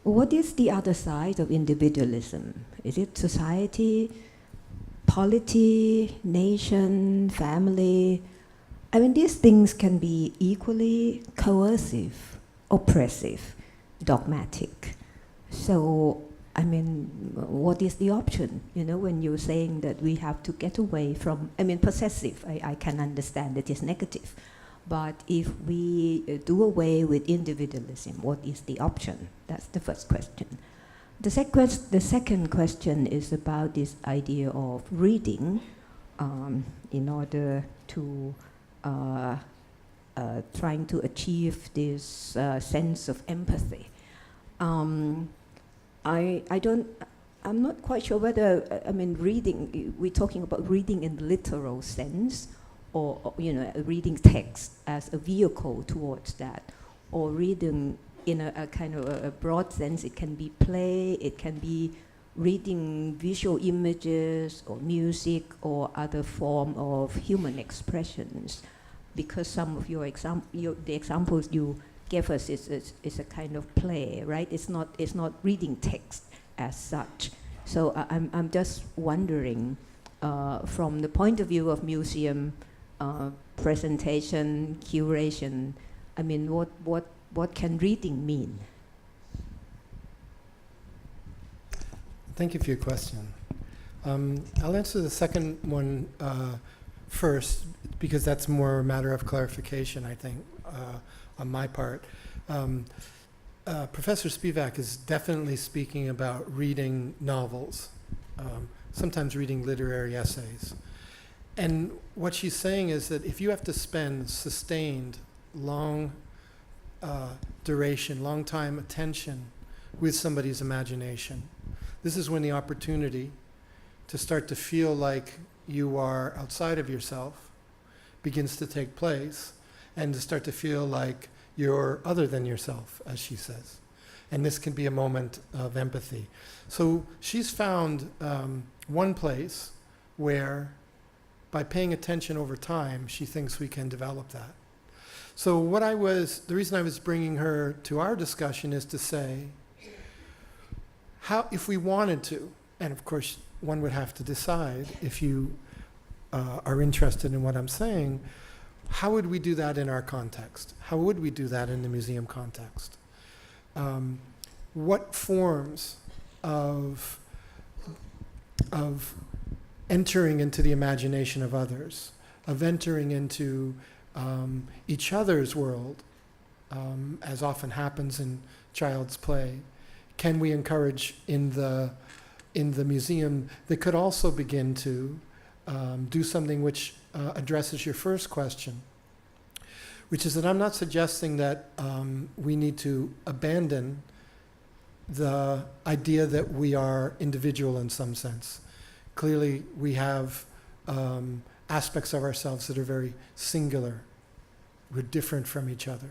what is the other side of individualism? Is it society, polity, nation, family? I mean, these things can be equally coercive, oppressive, dogmatic. So, I mean, what is the option? You know, when you're saying that we have to get away from, I mean, possessive, I can understand that is negative. But if we do away with individualism, what is the option? That's the first question. The second question is about this idea of reading in order to trying to achieve this sense of empathy. I'm not quite sure whether, I mean, reading, we're talking about reading in the literal sense, or you know, reading text as a vehicle towards that, or reading in a kind of a broad sense. It can be play, it can be reading visual images or music or other form of human expressions, because some of your the examples you gave us is a kind of play, right? It's not reading text as such. So I'm just wondering, from the point of view of museum presentation, curation, I mean, what can reading mean? Thank you for your question. I'll answer the second one first, because that's more a matter of clarification, I think, on my part. Professor Spivak is definitely speaking about reading novels, sometimes reading literary essays. And what she's saying is that if you have to spend sustained, long duration, long time attention with somebody's imagination, this is when the opportunity to start to feel like you are outside of yourself begins to take place, and to start to feel like you're other than yourself, as she says. And this can be a moment of empathy. So she's found one place where, by paying attention over time, she thinks we can develop that. So the reason I was bringing her to our discussion is to say, how, if we wanted to, and of course one would have to decide if you are interested in what I'm saying, how would we do that in our context? How would we do that in the museum context? What forms of entering into the imagination of others, of entering into each other's world, as often happens in child's play, can we encourage in the museum that could also begin to do something which addresses your first question, which is that I'm not suggesting that we need to abandon the idea that we are individual in some sense. Clearly, we have aspects of ourselves that are very singular. We're different from each other.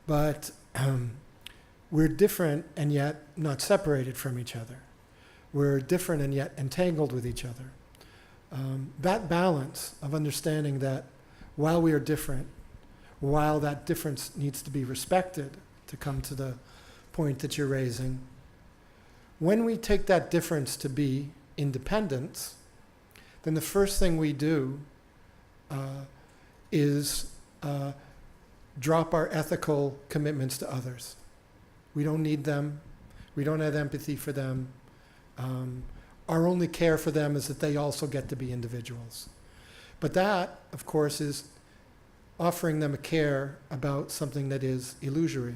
But we're different and yet not separated from each other. We're different and yet entangled with each other. That balance of understanding that while we are different, while that difference needs to be respected, to come to the point that you're raising, when we take that difference to be independence, then the first thing we do is drop our ethical commitments to others. We don't need them. We don't have empathy for them. Our only care for them is that they also get to be individuals. But that, of course, is offering them a care about something that is illusory,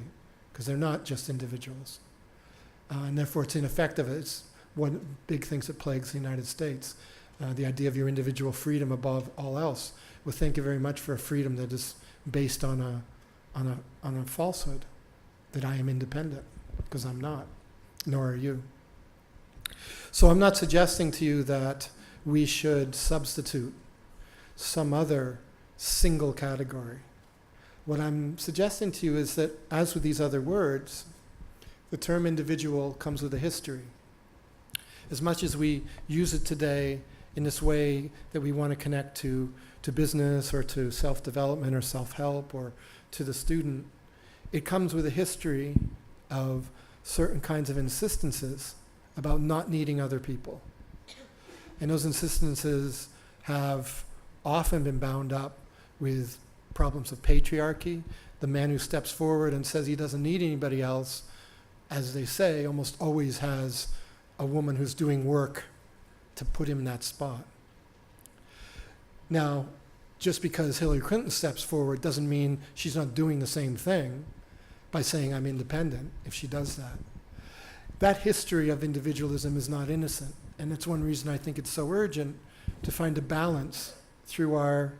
because they're not just individuals. And therefore it's ineffective. It's one of the big things that plagues the United States, the idea of your individual freedom above all else. Well, thank you very much for a freedom that is based on a falsehood, that I am independent, because I'm not, nor are you. So I'm not suggesting to you that we should substitute some other single category. What I'm suggesting to you is that, as with these other words, the term individual comes with a history. As much as we use it today in this way that we want to connect to business or to self-development or self-help or to the student, it comes with a history of certain kinds of insistences about not needing other people. And those insistences have often been bound up with problems of patriarchy. The man who steps forward and says he doesn't need anybody else, as they say, almost always has a woman who's doing work to put him in that spot. Now, just because Hillary Clinton steps forward doesn't mean she's not doing the same thing by saying I'm independent if she does that. That history of individualism is not innocent, and it's one reason I think it's so urgent to find a balance through our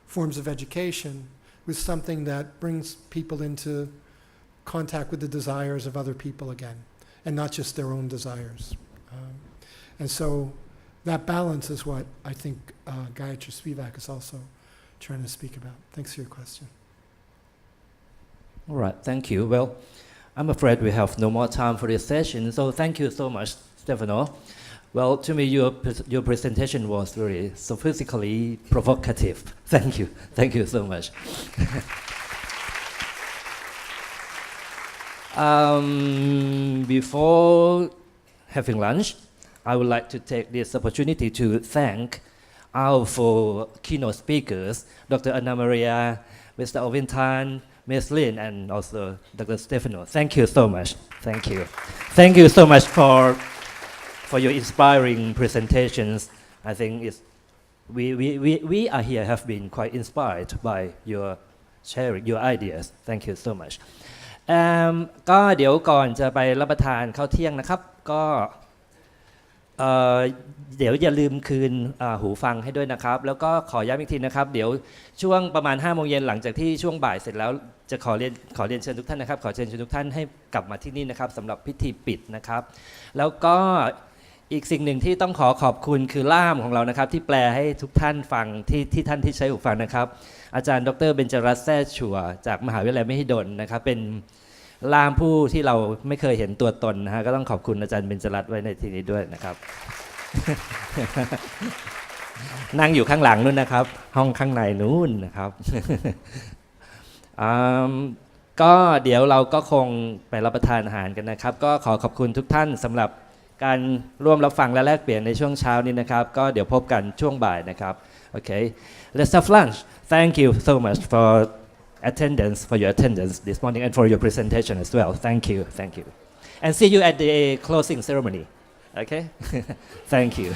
forms of education with something that brings people into contact with the desires of other people again, and not just their own desires. And so that balance is what I think Gayatri Spivak is also trying to speak about. Thanks for your question. All right, thank you. Well, I'm afraid we have no more time for this session, so thank you so much, Stefano. Well, to me, your presentation was really sophistically provocative. Thank you so much. Before having lunch, I would like to take this opportunity to thank our four keynote speakers, Dr. Anna Maria, Mr. Ovin Tan, Ms. Lin, and also Dr. Stefano. Thank you so much. Thank you. Thank you so much for your inspiring presentations. I think we are here have been quite inspired by your sharing your ideas. Thank you so much. ก็เดี๋ยวก่อนจะไปรับประทานข้าวเที่ยงนะครับก็เดี๋ยวอย่าลืมคืนหูฟังให้ด้วยนะครับแล้วก็ขอย้ำอีกทีนะครับเดี๋ยวช่วงประมาณ 5 โมงเย็นหลังจากที่ช่วงบ่ายเสร็จแล้วจะขอเรียนเชิญทุกท่านนะครับขอเชิญทุกท่านให้กลับมาที่นี่นะครับสำหรับพิธีปิดนะครับแล้วก็อีกสิ่งหนึ่งที่ต้องขอบคุณคือล่ามของเรานะครับที่แปลให้ทุกท่านฟังที่ท่านที่ใช้หูฟังนะครับอาจารย์ดร.เบญจรัตน์แซ่ชัวจากมหาวิทยาลัยมหิดลนะครับเป็นล่ามผู้ที่เราไม่เคยเห็นตัวตนนะฮะก็ต้องขอบคุณอาจารย์เบญจรัตน์ไว้ในที่นี้ด้วยนะครับ นั่งอยู่ข้างหลังนู่นนะครับห้องข้างในนู่นนะครับ ก็เดี๋ยวเราก็คงไปรับประทานอาหารกันนะครับก็ขอบคุณทุกท่านสำหรับการร่วมรับฟังและแลกเปลี่ยนในช่วงเช้านี้นะครับก็เดี๋ยวพบกันช่วงบ่ายนะครับ Okay let's have lunch thank you so much for your attendance this morning and for your presentation as well thank you and see you at the closing ceremony okay thank you